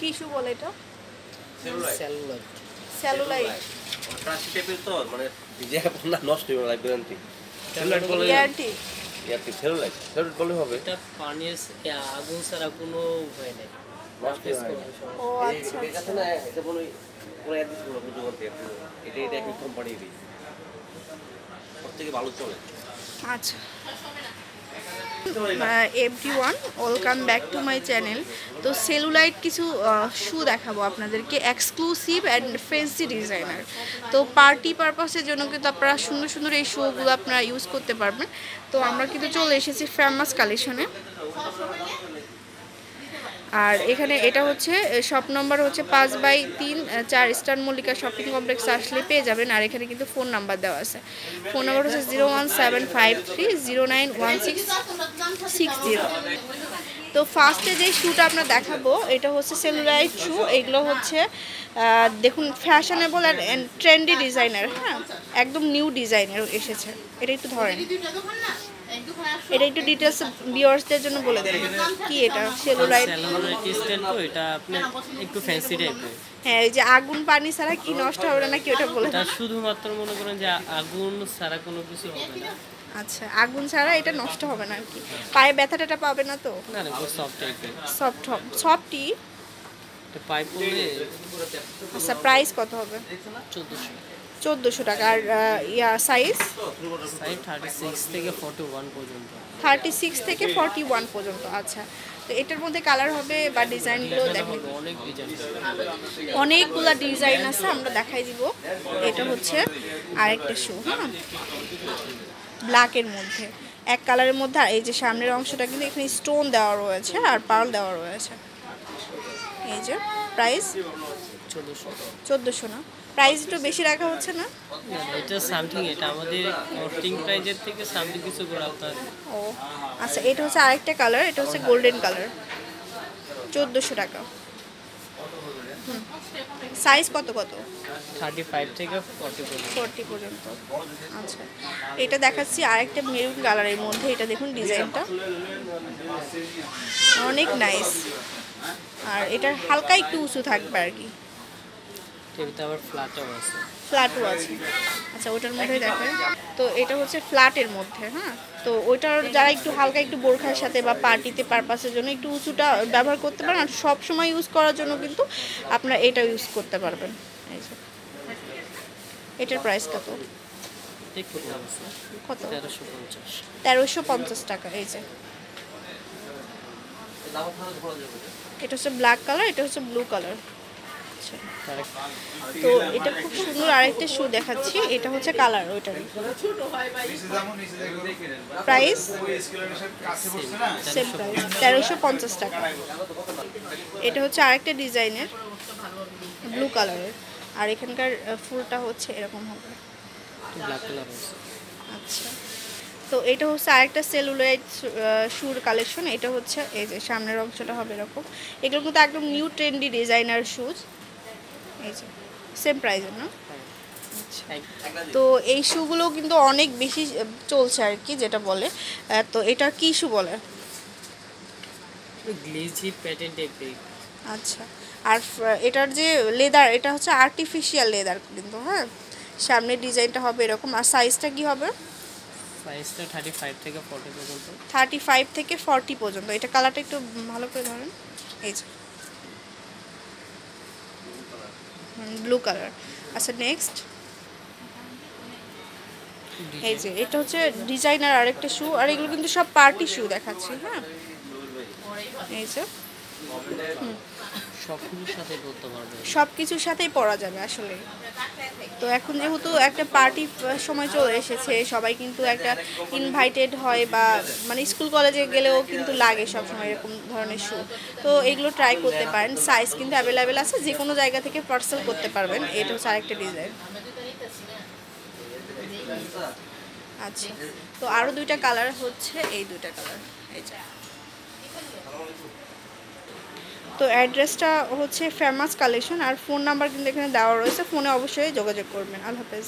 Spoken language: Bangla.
কি শু বলে এটা? সেলুলাইট। সেলুলাইট। প্লাস্টিক টাইপের তো মানে ভিজে না নষ্ট হয়ে যাবে গ্যারান্টি। সেলুলাইট বলে গ্যারান্টি। সেলুলাইট বলে হবে। এটা পানির আগুন ছাড়া কোনো উপায় নেই। ও আচ্ছা আচ্ছা। না এটা বলে পুরো একদিন পুরো বুঝতে এটা একটা কোম্পানি দিই। সবথেকে ভালো চলে। আচ্ছা everyone welcome back to my channel. তো সেলুলাইট কিছু শু দেখাবো আপনাদেরকে, এক্সক্লুসিভ অ্যান্ড ফ্যান্সি ডিজাইনার। তো পার্টি পারপাসের জন্য কিন্তু আপনারা সুন্দর সুন্দর এই শুগুলো আপনারা ইউজ করতে পারবেন। তো আমরা কিন্তু চলে এসেছি ফেমাস কালেকশনে। আর এখানে এটা হচ্ছে শপ নম্বর হচ্ছে 5/3 4 ইস্টার্ন মল্লিকা শপিং কমপ্লেক্স আসলে পেয়ে যাবেন। আর এখানে কিন্তু ফোন নাম্বার দেওয়া আছে। ফোন নাম্বার হচ্ছে 01753091660। তো ফার্স্টে যে শ্যুটা আমরা দেখাবো এটা হচ্ছে সেলুলাইট শু। এগুলো হচ্ছে দেখুন ফ্যাশনেবল অ্যান্ড ট্রেন্ডি ডিজাইনার। হ্যাঁ, একদম নিউ ডিজাইনার এসেছে। এটা একটু ধরেন, এটা একটু ডিটেইলস ভিউয়ার্সদের জন্য বলে দেন কি এটা সেলুলাইট স্টাইল। তো এটা আপনি একটু ফ্যান্সি টাইপের। হ্যাঁ, এই যে আগুন পানি ছাড়া কি নষ্ট হবে না কি ওটা বলে এটা শুধুমাত্র মনে করেন যে আগুন ছাড়া কোনো কিছু হবে না। আচ্ছা, আগুন ছাড়া এটা নষ্ট হবে না আর কি। পায়ে ব্যথাটা পাবে না তো? না না, সফট টাইপের। সফটই। এটা পাইপ পড়লে। আচ্ছা, প্রাইস কত হবে? 1400 টাকা। আর সাইজ 36 থেকে 41 পর্যন্ত। 36 থেকে 41 পর্যন্ত। আচ্ছা, তো এটার মধ্যে কালার হবে বা ডিজাইনগুলো দেখেন, অনেক ডিজাইন, অনেকগুলো ডিজাইন আছে, আমরা দেখাই দিব। এটা হচ্ছে আরেকটা শু, হ্যাঁ, ব্ল্যাকের মধ্যে এক কালারের মধ্যে। আর এই যে সামনের অংশটা কিন্তু এখানে স্টোন দেওয়া রয়েছে আর পার্ল দেওয়া রয়েছে। এই যে প্রাইস 1400 না? প্রাইস একটু বেশি রাখা হচ্ছে না? এটা সামথিং, এটা আমাদের কস্টিং প্রাইজের থেকে সামথিং কিছু করা হতো। ও আচ্ছা, এটা হচ্ছে আরেকটা কালার, এটা হচ্ছে গোল্ডেন কালার, 1400 টাকা। সাইজ কত কত? 35 থেকে 40 পর্যন্ত। আচ্ছা, এটা দেখাচ্ছি আরেকটা মেরুন কালারের মধ্যে। এটা দেখুন ডিজাইনটা অনেক নাইস। আর এটার হালকা একটু উঁচু থাকবে আর কি, আবার ফ্ল্যাটও আছে। ফ্ল্যাটও আছে। আচ্ছা, ওটার মধ্যে দেখেন। তো এটা হচ্ছে ফ্ল্যাটের মধ্যে। হ্যাঁ, তো ওইটার যারা একটু হালকা একটু বোরখার সাথে বা পার্টিতে পারপাসের জন্য একটু উঁচুটা ব্যবহার করতে পারেন। আর সব সময় ইউজ করার জন্য কিন্তু আপনারা এটা ইউজ করতে পারবেন। এই যে এটার প্রাইস কত? কত? 1350 টাকা। এই যে এটা হচ্ছে ব্ল্যাক কালার, এটা হচ্ছে ব্লু কালার। তো এটা খুব সুন্দর আরেকটা শু দেখাচ্ছি, এটা হচ্ছে কালার ওইটার। প্রাইস সেম প্রাইস, 1350 টাকা। এটা হচ্ছে আরেকটা ডিজাইনের ব্লু কালারের। আর এখানকার ফুলটা হচ্ছে এরকম হবে, ব্ল্যাক কালার। আচ্ছা, তো এটা হচ্ছে আরেকটা সেলুলাইট শুর কালেকশন। এটা হচ্ছে এই যে সামনের অংশটা হবে এরকম। এগুলো কিন্তু একদম নিউ ট্রেন্ডি ডিজাইনার শুজ। এই যে সেম প্রাইসের না? তো এই শুগুলো কিন্তু অনেক বেশি চলছে আর কি, যেটা বলে। তো এটা কি শু বলে? গ্লেজি প্যাটার্ন টাইপের। আচ্ছা, আর এটার যে লেদার, এটা হচ্ছে আর্টিফিশিয়াল লেদার কিন্তু। হ্যাঁ, সামনের ডিজাইনটা হবে এরকম। আর সাইজটা কি হবে? সাইজটা 35 থেকে 40 পর্যন্ত। 35 থেকে 40 পর্যন্ত। এটা কালারটা একটু ভালো করে ধরেন। এই যে ব্লু কালার। আচ্ছা, নেক্সট এই যে এটা হচ্ছে ডিজাইনার আরেকটা শু। আর এগুলো কিন্তু সব পার্টি শু দেখাচ্ছি। হ্যাঁ, এই যে সব কিছুর সাথেই পরা যাবে আসলে। তো এখন যেহেতু একটা পার্টি সময় চলে এসেছে, সবাই কিন্তু একটা ইনভাইটেড হয় বা মানে স্কুল কলেজে গেলেও কিন্তু লাগে সব সময় এরকম ধরনের শু। তো এগুলো ট্রাই করতে পারেন। সাইজ কিন্তু অ্যাভেলেবেল আছে, যে কোনো জায়গা থেকে পার্সেল করতে পারবেন। এটা হচ্ছে আরেকটা ডিজাইন। আচ্ছা, তো আরও দুইটা কালার হচ্ছে, এই দুইটা কালার। এই যে তো অ্যাড্রেসটা হচ্ছে ফেমাস কালেকশন। আর ফোন নাম্বার কিন্তু এখানে দেওয়া রয়েছে, ফোনে অবশ্যই যোগাযোগ করবেন। আল্লাহ হাফেজ।